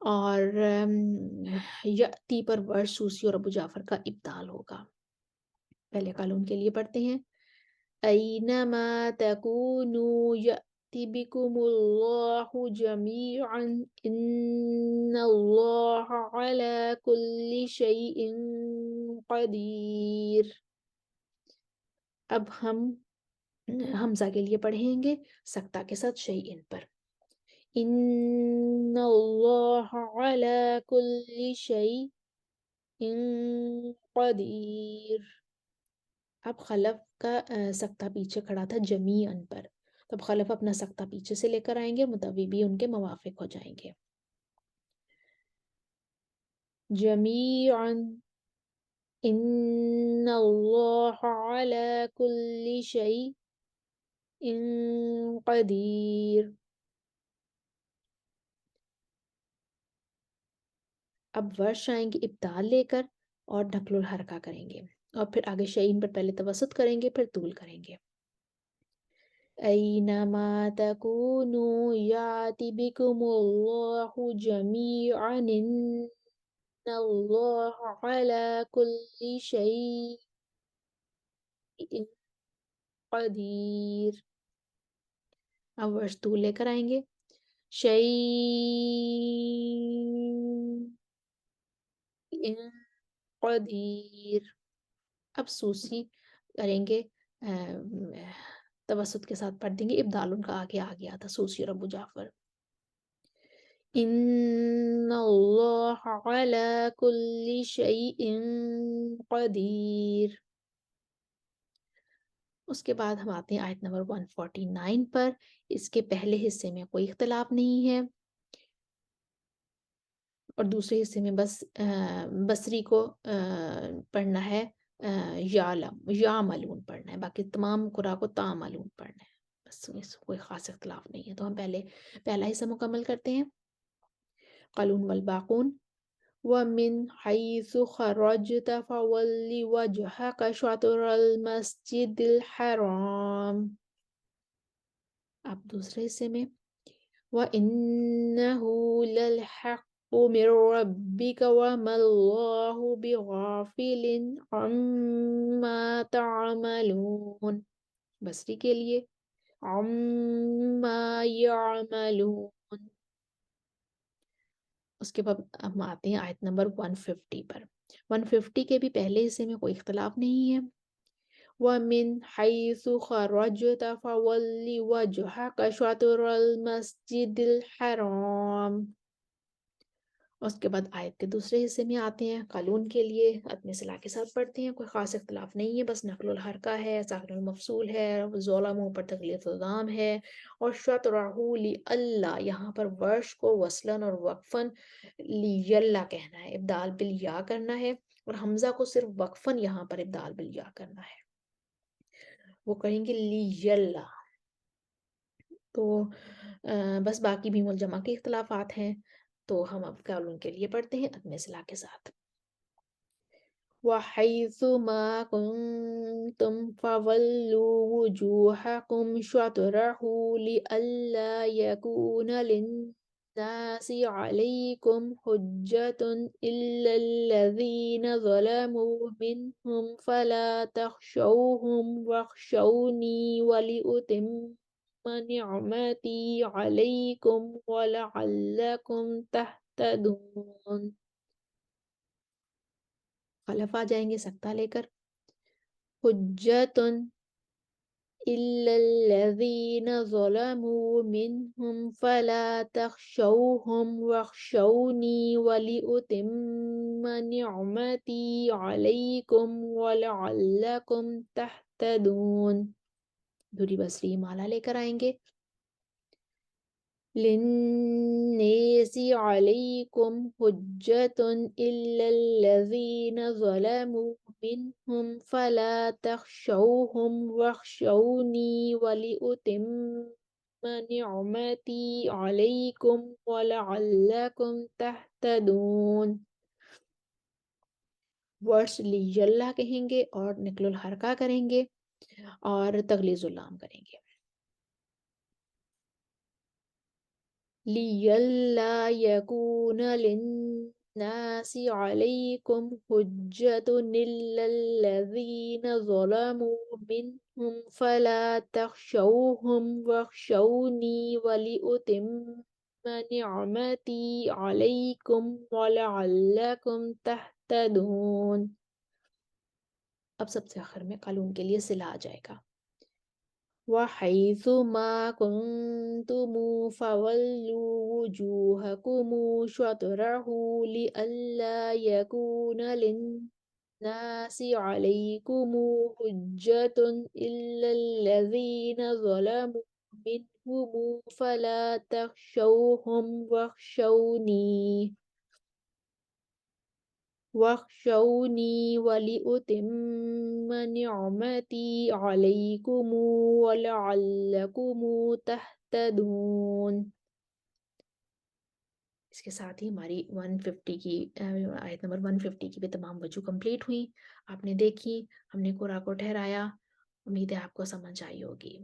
اور یأتی پر ورش سوسی اور ابو جعفر کا ابدال ہوگا. پہلے قالون کے لیے پڑھتے ہیں. اینما تکونوا یأتی بکم اللہ جمیعا ان اللہ علی کل شیء قدیر. اب ہم حمزہ کے لیے پڑھیں گے سکتہ کے ساتھ شیئن پر. ان اللہ علی کل شیء قدیر. اب خلف کا سکتہ پیچھے کھڑا تھا جمیعن پر، تو اب خلف اپنا سکتہ پیچھے سے لے کر آئیں گے، متوی بھی ان کے موافق ہو جائیں گے. جمیعن ان اللہ علی کل شیء قدیر. اب ورش آئیں گے ابدال لے کر اور نقل الحرکہ کریں گے، اور پھر آگے شعین پر پہلے توسط کریں گے پھر طول کریں گے. اینما تکونوا یاتی بکم اللہ جمیعا ان اللہ علی کل شیء قدیر. اب ورش طول لے کر آئیں گے. شیء قدیر. اب سوسی کریں گے، توسط کے ساتھ پڑھ دیں گے، ابدال ان کا آگے آ گیا تھا سوسی اور ابو جعفر. ان اللہ علی کل شیء قدیر. اس کے بعد ہم آتے ہیں آیت نمبر 149 پر. اس کے پہلے حصے میں کوئی اختلاف نہیں ہے، اور دوسرے حصے میں بس بصری کو پڑھنا ہے، یعملون پڑھنا ہے، باقی تمام قرآ کو تعملون پڑھنا ہے. بس اس کوئی خاص اختلاف نہیں ہے. تو ہم پہلا حصہ مکمل کرتے ہیں. قالون والباقون وَمِنْ حَيْثُ خَرَجْتَ فَوَلِّ وَجْهَكَ شَطْرَ الْمَسْجِدِ الْحَرَامِ. اب دوسرے حصے میں وَإِنَّهُ لَلْحَقُّ مِنْ رَبِّكَ وَمَا اللَّهُ بِغَافِلٍ عَمَّا تَعْمَلُونَ. بصری کے لیے عَمَّا يَعْمَلُونَ. اس کے بعد ہم آتے ہیں آیت نمبر 150 پر. 150 کے بھی پہلے حصے میں کوئی اختلاف نہیں ہے. وَمِنْ حَيْثُ خَرَجْتَ فَوَلِّ وَجْهَكَ شَطْرَ الْمَسْجِدِ الْحَرَامِ. اس کے بعد آیت کے دوسرے حصے میں آتے ہیں. قالون کے لیے اپنے صلاح کے ساتھ پڑھتے ہیں، کوئی خاص اختلاف نہیں ہے، بس نقل الحرکہ ہے، ساکن المفصول ہے، ظلموں پر تغلیظ الضام ہے، اور شطرہ لِأَلَّا یہاں پر ورش کو وصلاً اور وقفاً لیلا کہنا ہے، ابدال بالیا کرنا ہے، اور حمزہ کو صرف وقفاً یہاں پر ابدال بالیا کرنا ہے. وہ کہیں گے لیلا. تو بس باقی بھی ملجمہ کے اختلافات ہیں. تو ہم اب قالون کے لیے پڑھتے ہیں اپنے اصلاح کے ساتھ. وَحَيْثُ مَا كُنْتُمْ فَوَلُّوا وُجُوهَكُمْ شَطْرَهُ لِئَلَّا يَكُونَ لِلنَّاسِ عَلَيْكُمْ حُجَّةٌ إِلَّا الَّذِينَ ظَلَمُوا مِنْهُمْ فَلَا تَخْشَوْهُمْ وَاخْشَوْنِي وَلِأُتِمَّ نِعْمَتِي عَلَيْكُمْ وَلَعَلَّكُمْ تَهْتَدُونَ. خلف آ جائیں گے سکتہ لے کر. حجتن إلا الذين ظلموا منهم فلا تخشوهم واخشوني ولأتم نعمتي عليكم ولعلكم تهتدون. دوری بصری مالا لے کر آئیں گے. للناس عليكم حجة إلا الذين ظلموا منهم فلا تخشوهم واخشوني ولأتم نعمتي عليكم ولعلكم تهتدون. ورش لیجلہ کہیں گے اور نقل الحرکہ کریں گے اور تغلیظ اللام کریں گے. لِيَلَّا يَكُونَ لِلنَّاسِ عَلَيْكُمْ حُجَّةٌ إِلَّا الَّذِينَ ظَلَمُوا مِنْهُمْ فَلَا تَخْشَوْهُمْ وَاخْشَوْنِي وَلِأُتِمَّ نِعْمَتِي عَلَيْكُمْ وَلَعَلَّكُمْ تَهْتَدُونَ۔ اب سب سے آخر میں قالون کے لیے صلہ آ جائے گا۔ وَحَيْثُ مَا كُنْتُمْ فَوَلُّوا وُجُوهَكُمْ شَطْرَهُ لِئَلَّا يَكُونَ لِلنَّاسِ عَلَيْكُمْ حُجَّةٌ إِلَّا الَّذِينَ ظَلَمُوا مِنْهُمْ فَلَا تَخْشَوْهُمْ وَاخْشَوْنِي وَلِأُتِمَّ نِعْمَتِي عَلَيْكُمْ وَلَعَلَّكُمْ تَهْتَدُونَ۔ اس کے ساتھ ہی ہماری 150 کی آیت نمبر 150 کی بھی تمام وجوہ کمپلیٹ ہوئی، آپ نے دیکھی، ہم نے قرآن کو ٹھہرایا، امید ہے آپ کو سمجھ آئی ہوگی۔